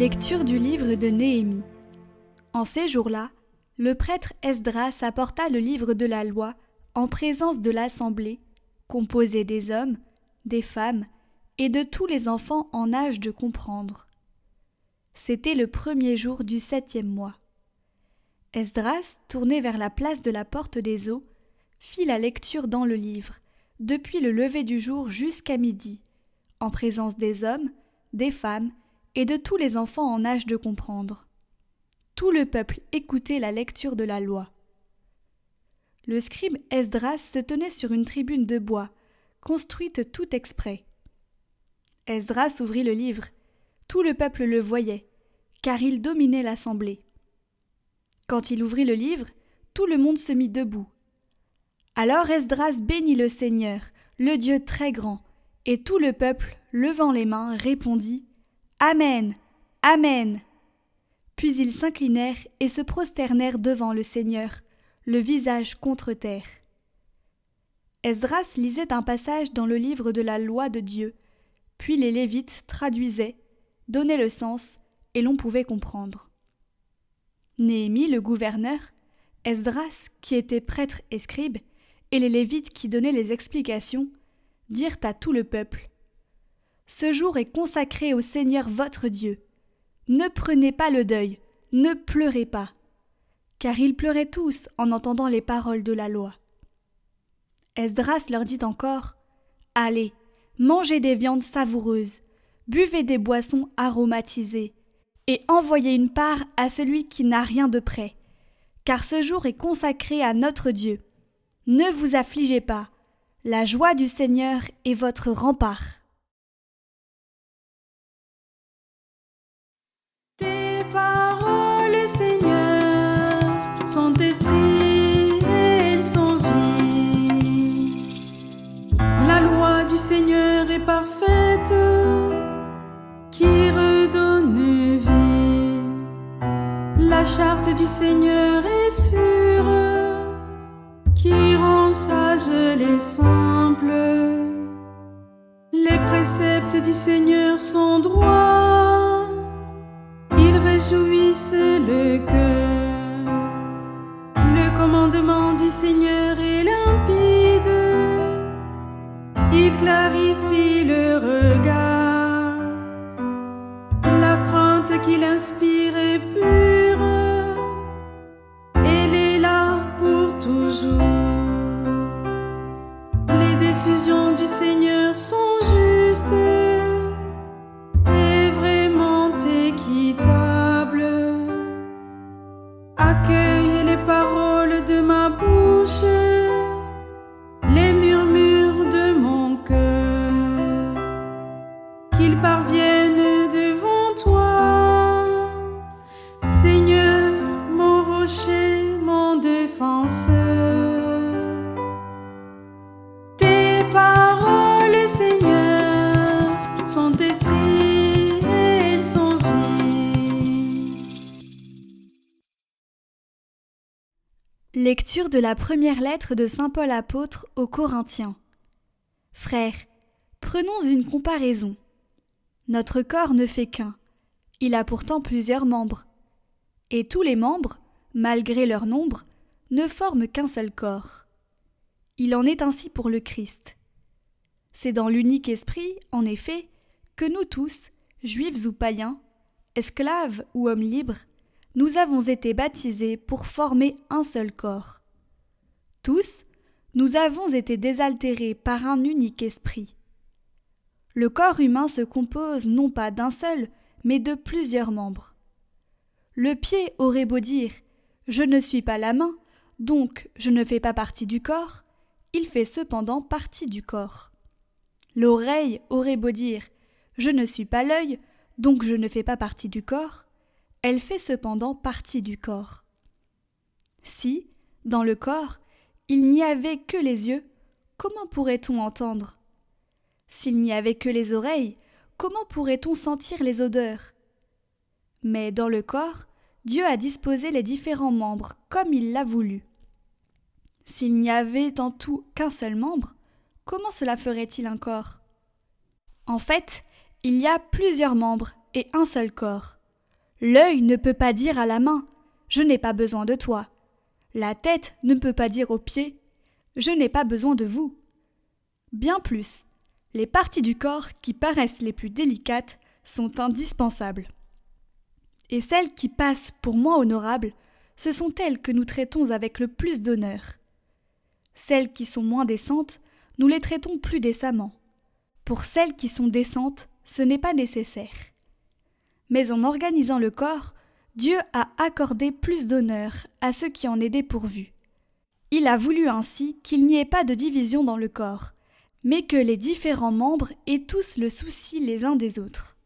Lecture du livre de Néhémie. En ces jours-là, le prêtre Esdras apporta le livre de la loi en présence de l'assemblée, composée des hommes, des femmes et de tous les enfants en âge de comprendre. C'était le 1er jour du 7e mois. Esdras, tourné vers la place de la porte des eaux, fit la lecture dans le livre, depuis le lever du jour jusqu'à midi, en présence des hommes, des femmes et de tous les enfants en âge de comprendre. Tout le peuple écoutait la lecture de la loi. Le scribe Esdras se tenait sur une tribune de bois, construite tout exprès. Esdras ouvrit le livre. Tout le peuple le voyait, car il dominait l'assemblée. Quand il ouvrit le livre, tout le monde se mit debout. Alors Esdras bénit le Seigneur, le Dieu très grand, et tout le peuple, levant les mains, répondit « Amen, Amen !» Puis ils s'inclinèrent et se prosternèrent devant le Seigneur, le visage contre terre. Esdras lisait un passage dans le livre de la loi de Dieu, puis les Lévites traduisaient, donnaient le sens, et l'on pouvait comprendre. Néhémie, le gouverneur, Esdras, qui était prêtre et scribe, et les Lévites qui donnaient les explications, dirent à tout le peuple : « Ce jour est consacré au Seigneur votre Dieu. Ne prenez pas le deuil, ne pleurez pas. » Car ils pleuraient tous en entendant les paroles de la loi. Esdras leur dit encore : « Allez, mangez des viandes savoureuses, buvez des boissons aromatisées, et envoyez une part à celui qui n'a rien de prêt, car ce jour est consacré à notre Dieu. Ne vous affligez pas, la joie du Seigneur est votre rempart. » Tes paroles, Seigneur, sont esprit et elles sont vie. La loi du Seigneur est parfaite, qui redonne vie. La charte du Seigneur est sûre, qui rend sages les simples. Les préceptes du Seigneur sont droits, ils réjouissent le cœur. Le commandement du Seigneur est limpide, il clarifie le regard. La crainte qu'il inspire est pure, elle est là pour toujours. Les décisions du Seigneur sont justes et vraiment équitables. Accueille les paroles de ma bouche, les murmures de mon cœur, qu'ils parviennent devant toi, Seigneur, mon rocher, mon défenseur. Tes paroles, Seigneur, sont esprit et elles sont vie. Lecture de la première lettre de saint Paul apôtre aux Corinthiens. Frères, prenons une comparaison. Notre corps ne fait qu'un. Il a pourtant plusieurs membres. Et tous les membres, malgré leur nombre, ne forment qu'un seul corps. Il en est ainsi pour le Christ. C'est dans l'unique esprit, en effet, que nous tous, juifs ou païens, esclaves ou hommes libres, nous avons été baptisés pour former un seul corps. Tous, nous avons été désaltérés par un unique esprit. Le corps humain se compose non pas d'un seul, mais de plusieurs membres. Le pied aurait beau dire « Je ne suis pas la main, donc je ne fais pas partie du corps », il fait cependant partie du corps. L'oreille aurait beau dire « Je ne suis pas l'œil, donc je ne fais pas partie du corps », elle fait cependant partie du corps. Si, dans le corps, il n'y avait que les yeux, comment pourrait-on entendre ? S'il n'y avait que les oreilles, comment pourrait-on sentir les odeurs ? Mais dans le corps, Dieu a disposé les différents membres comme il l'a voulu. S'il n'y avait en tout qu'un seul membre, comment cela ferait-il un corps ? En fait, il y a plusieurs membres et un seul corps. L'œil ne peut pas dire à la main « Je n'ai pas besoin de toi ». La tête ne peut pas dire aux pieds « Je n'ai pas besoin de vous ». Bien plus, les parties du corps qui paraissent les plus délicates sont indispensables. Et celles qui passent pour moins honorables, ce sont elles que nous traitons avec le plus d'honneur. Celles qui sont moins décentes, nous les traitons plus décemment. Pour celles qui sont décentes, ce n'est pas nécessaire. Mais en organisant le corps, Dieu a accordé plus d'honneur à ceux qui en est dépourvus. Il a voulu ainsi qu'il n'y ait pas de division dans le corps, mais que les différents membres aient tous le souci les uns des autres.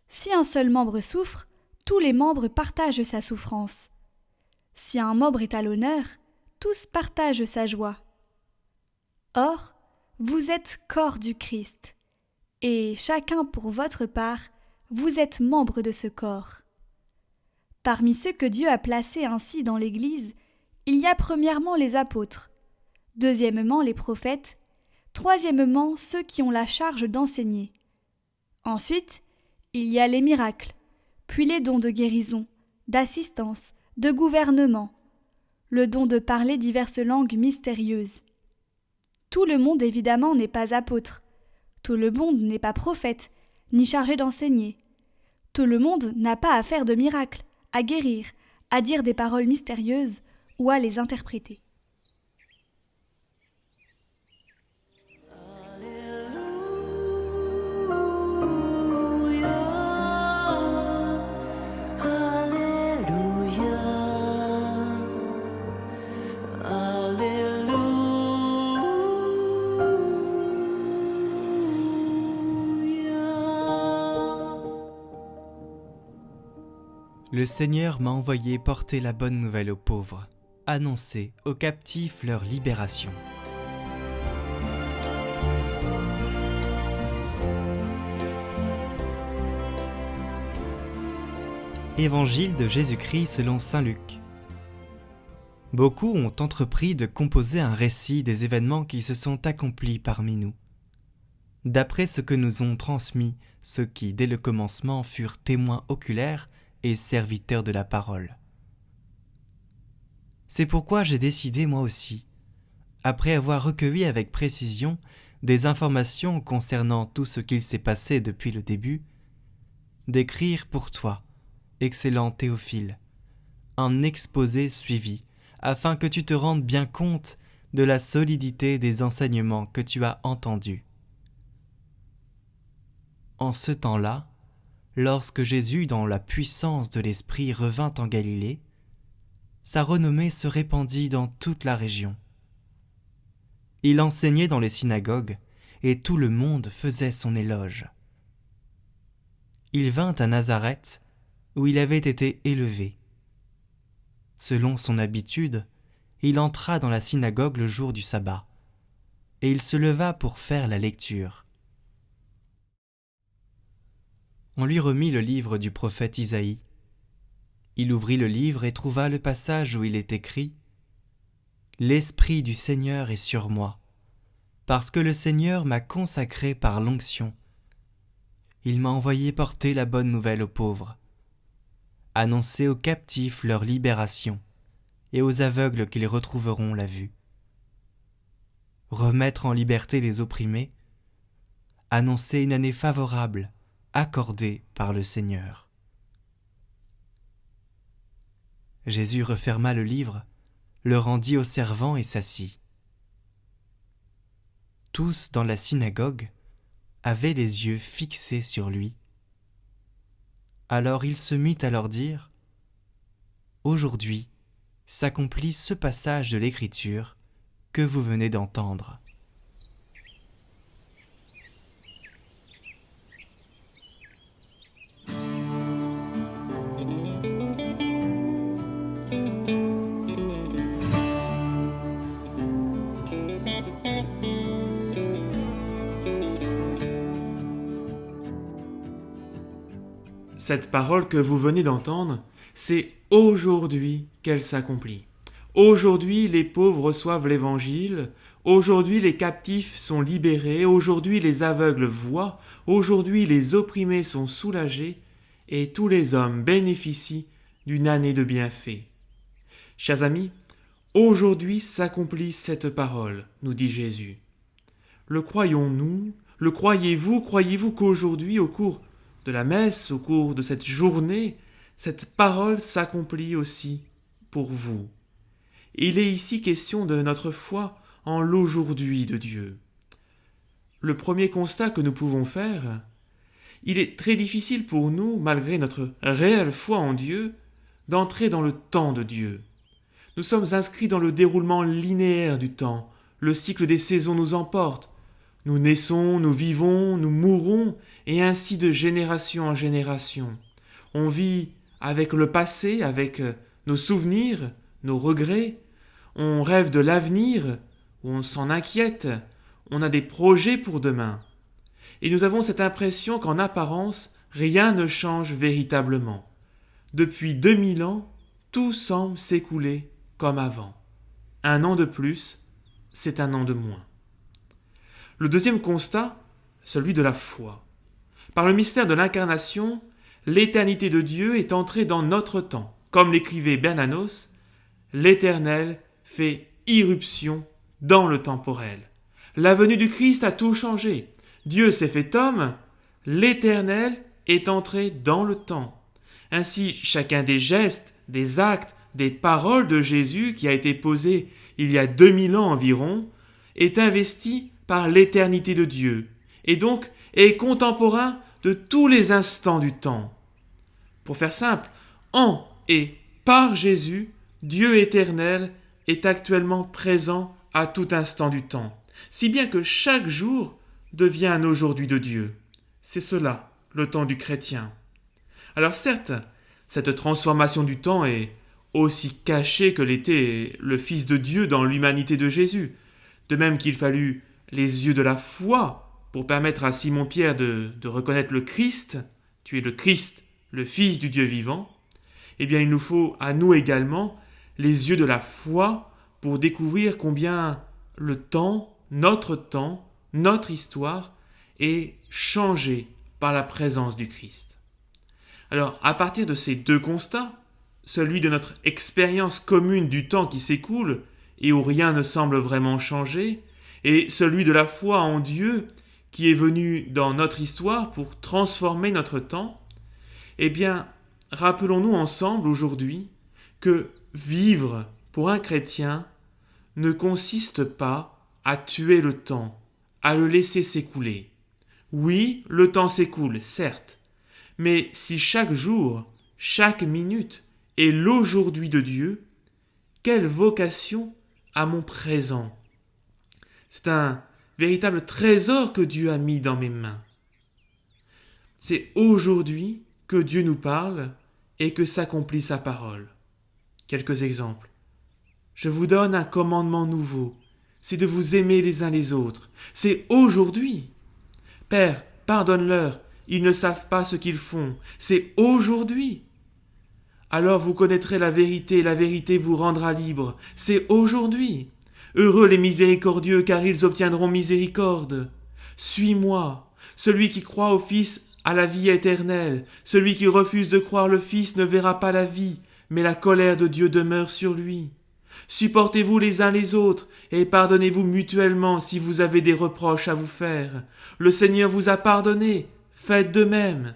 Si un seul membre souffre, tous les membres partagent sa souffrance. Si un membre est à l'honneur, tous partagent sa joie. Or, vous êtes corps du Christ, et chacun pour votre part, vous êtes membre de ce corps. Parmi ceux que Dieu a placés ainsi dans l'Église, il y a premièrement les apôtres, deuxièmement les prophètes, troisièmement ceux qui ont la charge d'enseigner. Ensuite, il y a les miracles, puis les dons de guérison, d'assistance, de gouvernement, le don de parler diverses langues mystérieuses. Tout le monde évidemment n'est pas apôtre, tout le monde n'est pas prophète, ni chargé d'enseigner. Tout le monde n'a pas à faire de miracles, à guérir, à dire des paroles mystérieuses ou à les interpréter. Le Seigneur m'a envoyé porter la bonne nouvelle aux pauvres, annoncer aux captifs leur libération. Évangile de Jésus-Christ selon saint Luc. Beaucoup ont entrepris de composer un récit des événements qui se sont accomplis parmi nous. D'après ce que nous ont transmis ceux qui, dès le commencement, furent témoins oculaires et serviteurs de la parole. C'est pourquoi j'ai décidé moi aussi, après avoir recueilli avec précision des informations concernant tout ce qu'il s'est passé depuis le début, d'écrire pour toi, excellent Théophile, un exposé suivi, afin que tu te rendes bien compte de la solidité des enseignements que tu as entendus. En ce temps-là, lorsque Jésus, dans la puissance de l'Esprit, revint en Galilée, sa renommée se répandit dans toute la région. Il enseignait dans les synagogues, et tout le monde faisait son éloge. Il vint à Nazareth, où il avait été élevé. Selon son habitude, il entra dans la synagogue le jour du sabbat, et il se leva pour faire la lecture. On lui remit le livre du prophète Isaïe. Il ouvrit le livre et trouva le passage où il est écrit « L'Esprit du Seigneur est sur moi, parce que le Seigneur m'a consacré par l'onction. Il m'a envoyé porter la bonne nouvelle aux pauvres, annoncer aux captifs leur libération et aux aveugles qu'ils retrouveront la vue, remettre en liberté les opprimés, annoncer une année favorable accordée par le Seigneur. » Jésus referma le livre, le rendit aux servants et s'assit. Tous dans la synagogue avaient les yeux fixés sur lui. Alors il se mit à leur dire « Aujourd'hui s'accomplit ce passage de l'Écriture que vous venez d'entendre. » Cette parole que vous venez d'entendre, c'est aujourd'hui qu'elle s'accomplit. Aujourd'hui, les pauvres reçoivent l'Évangile. Aujourd'hui, les captifs sont libérés. Aujourd'hui, les aveugles voient. Aujourd'hui, les opprimés sont soulagés. et tous les hommes bénéficient d'une année de bienfaits. Chers amis, aujourd'hui s'accomplit cette parole, nous dit Jésus. Le croyons-nous? Le croyez-vous? Croyez-vous qu'aujourd'hui, au cours de la messe, au cours de cette journée, cette parole s'accomplit aussi pour vous? Il est ici question de notre foi en l'aujourd'hui de Dieu. Le premier constat que nous pouvons faire, il est très difficile pour nous, malgré notre réelle foi en Dieu, d'entrer dans le temps de Dieu. Nous sommes inscrits dans le déroulement linéaire du temps. Le cycle des saisons nous emporte. Nous naissons, nous vivons, nous mourons, et ainsi de génération en génération. On vit avec le passé, avec nos souvenirs, nos regrets. On rêve de l'avenir, ou on s'en inquiète. On a des projets pour demain. Et nous avons cette impression qu'en apparence, rien ne change véritablement. Depuis 2000 ans, tout semble s'écouler comme avant. Un an de plus, c'est un an de moins. Le deuxième constat, celui de la foi. Par le mystère de l'incarnation, l'éternité de Dieu est entrée dans notre temps. Comme l'écrivait Bernanos, l'Éternel fait irruption dans le temporel. La venue du Christ a tout changé. Dieu s'est fait homme, l'Éternel est entré dans le temps. Ainsi, chacun des gestes, des actes, des paroles de Jésus qui a été posé il y a 2000 ans environ, est investi par l'éternité de Dieu, et donc est contemporain de tous les instants du temps. Pour faire simple, en et par Jésus, Dieu éternel est actuellement présent à tout instant du temps, si bien que chaque jour devient un aujourd'hui de Dieu. C'est cela, le temps du chrétien. Alors certes, cette transformation du temps est aussi cachée que l'était le Fils de Dieu dans l'humanité de Jésus, de même qu'il fallut les yeux de la foi pour permettre à Simon-Pierre de reconnaître le Christ, tu es le Christ, le Fils du Dieu vivant, eh bien il nous faut à nous également les yeux de la foi pour découvrir combien le temps, notre histoire est changé par la présence du Christ. Alors, à partir de ces deux constats, celui de notre expérience commune du temps qui s'écoule et où rien ne semble vraiment changer, et celui de la foi en Dieu qui est venu dans notre histoire pour transformer notre temps, eh bien, rappelons-nous ensemble aujourd'hui que vivre pour un chrétien ne consiste pas à tuer le temps, à le laisser s'écouler. Oui, le temps s'écoule, certes, mais si chaque jour, chaque minute est l'aujourd'hui de Dieu, quelle vocation à mon présent? C'est un véritable trésor que Dieu a mis dans mes mains. C'est aujourd'hui que Dieu nous parle et que s'accomplit sa parole. Quelques exemples. Je vous donne un commandement nouveau, c'est de vous aimer les uns les autres. C'est aujourd'hui. Père, pardonne-leur, ils ne savent pas ce qu'ils font. C'est aujourd'hui. Alors vous connaîtrez la vérité vous rendra libre. C'est aujourd'hui. Heureux les miséricordieux, car ils obtiendront miséricorde. Suis-moi. Celui qui croit au Fils a la vie éternelle. Celui qui refuse de croire le Fils ne verra pas la vie, mais la colère de Dieu demeure sur lui. Supportez-vous les uns les autres, et pardonnez-vous mutuellement si vous avez des reproches à vous faire. Le Seigneur vous a pardonné, faites de même.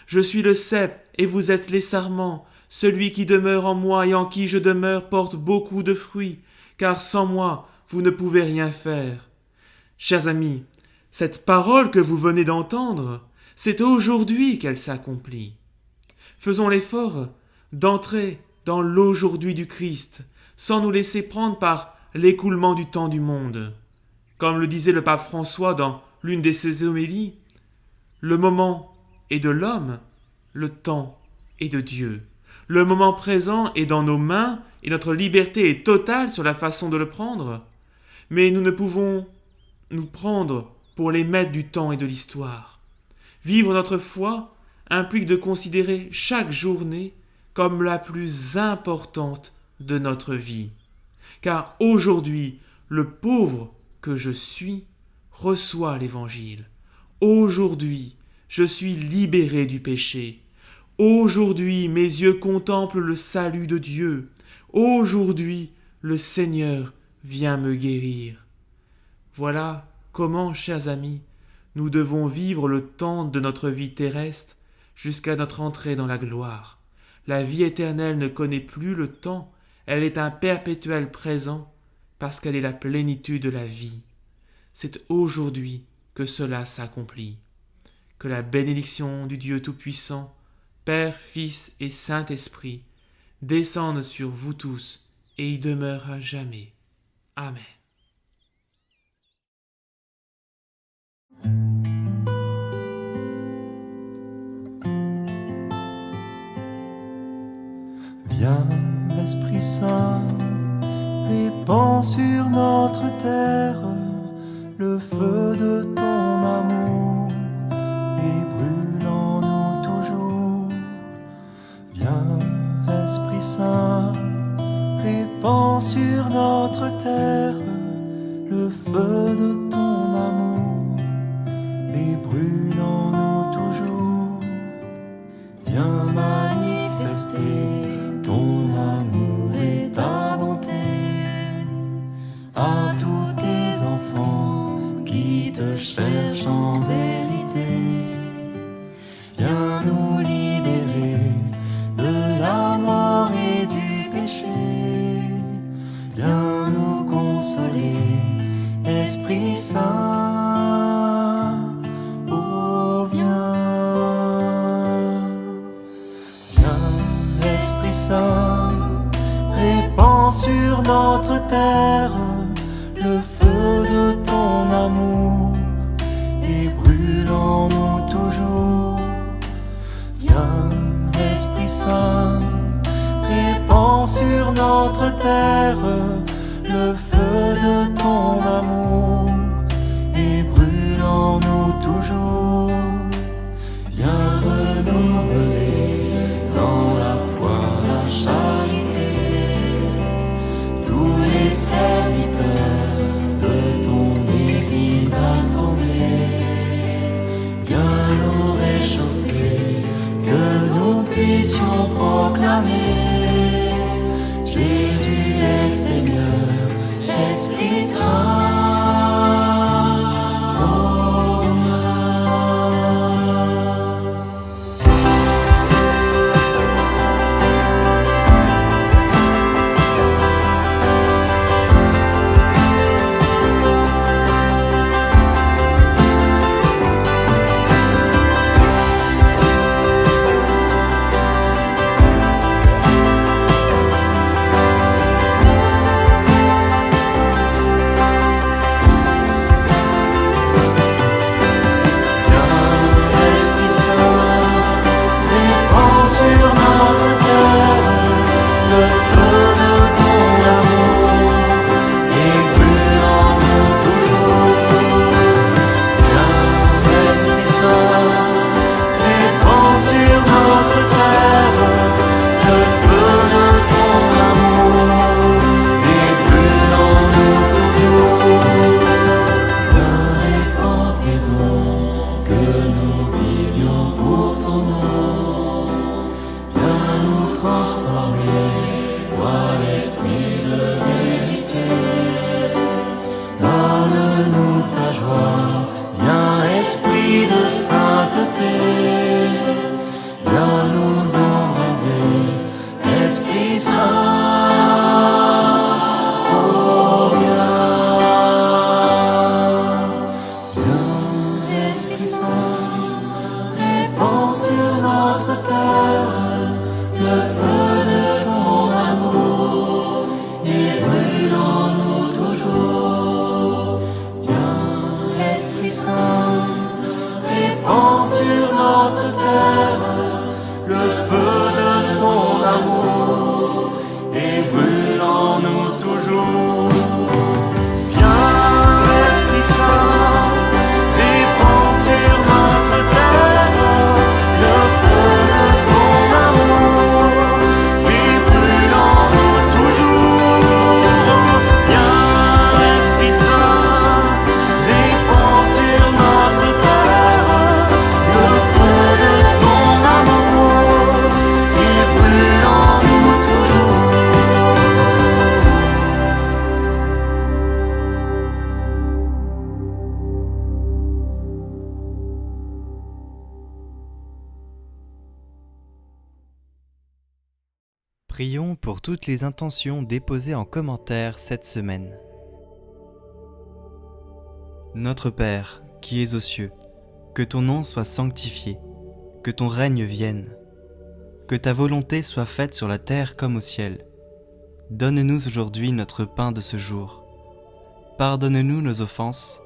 Je suis le cep, et vous êtes les sarments. Celui qui demeure en moi et en qui je demeure porte beaucoup de fruits, car sans moi, vous ne pouvez rien faire. Chers amis, cette parole que vous venez d'entendre, c'est aujourd'hui qu'elle s'accomplit. Faisons l'effort d'entrer dans l'aujourd'hui du Christ, sans nous laisser prendre par l'écoulement du temps du monde. Comme le disait le pape François dans l'une de ses homélies, le moment est de l'homme, le temps est de Dieu. Le moment présent est dans nos mains et notre liberté est totale sur la façon de le prendre. Mais nous ne pouvons nous prendre pour les maîtres du temps et de l'histoire. Vivre notre foi implique de considérer chaque journée comme la plus importante de notre vie. Car aujourd'hui, le pauvre que je suis reçoit l'Évangile. Aujourd'hui, je suis libéré du péché. Aujourd'hui, mes yeux contemplent le salut de Dieu. Aujourd'hui, le Seigneur vient me guérir. Voilà comment, chers amis, nous devons vivre le temps de notre vie terrestre jusqu'à notre entrée dans la gloire. La vie éternelle ne connaît plus le temps, elle est un perpétuel présent parce qu'elle est la plénitude de la vie. C'est aujourd'hui que cela s'accomplit. Que la bénédiction du Dieu Tout-Puissant, Père, Fils et Saint-Esprit, descende sur vous tous et y demeure à jamais. Amen. Viens, Esprit Saint, répands sur notre terre le feu de ton amour et brûle en nous toujours. Viens, Esprit Saint, répands sur notre terre le feu de ton amour et brûle en nous toujours. Viens manifester ton amour et ta bonté à tous tes enfants qui te cherchent en vérité. Viens nous libérer de la mort et du péché. Viens nous consoler, Esprit Saint. Oh, viens. Viens, Esprit Saint, répands sur notre terre le feu de ton amour et brûle en nous toujours. Viens, Esprit Saint, répands sur notre terre le feu de ton amour et brûle en nous toujours. Viens renouveler dans la foi, la charité, tous les serviteurs de ton Église assemblée. Viens nous réchauffer, que nous puissions proclamer Jésus est Seigneur, Esprit Saint. Oh, sur notre Prions pour toutes les intentions déposées en commentaire cette semaine. Notre Père, qui es aux cieux, que ton nom soit sanctifié, que ton règne vienne, que ta volonté soit faite sur la terre comme au ciel. Donne-nous aujourd'hui notre pain de ce jour. Pardonne-nous nos offenses,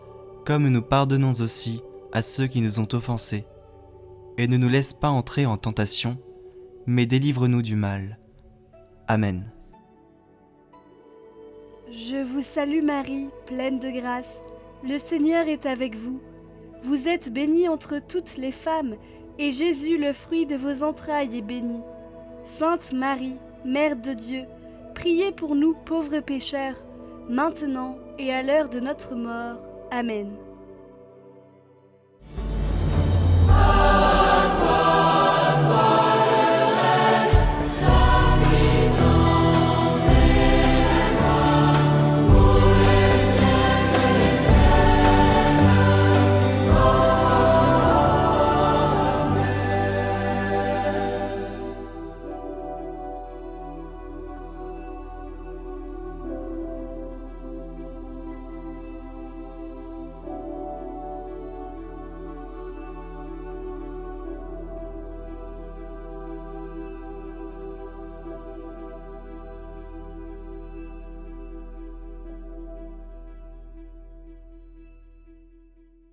comme nous pardonnons aussi à ceux qui nous ont offensés. Et ne nous laisse pas entrer en tentation, mais délivre-nous du mal. Amen. Je vous salue Marie, pleine de grâce. Le Seigneur est avec vous. Vous êtes bénie entre toutes les femmes, et Jésus, le fruit de vos entrailles, est béni. Sainte Marie, Mère de Dieu, priez pour nous pauvres pécheurs, maintenant et à l'heure de notre mort. Amen.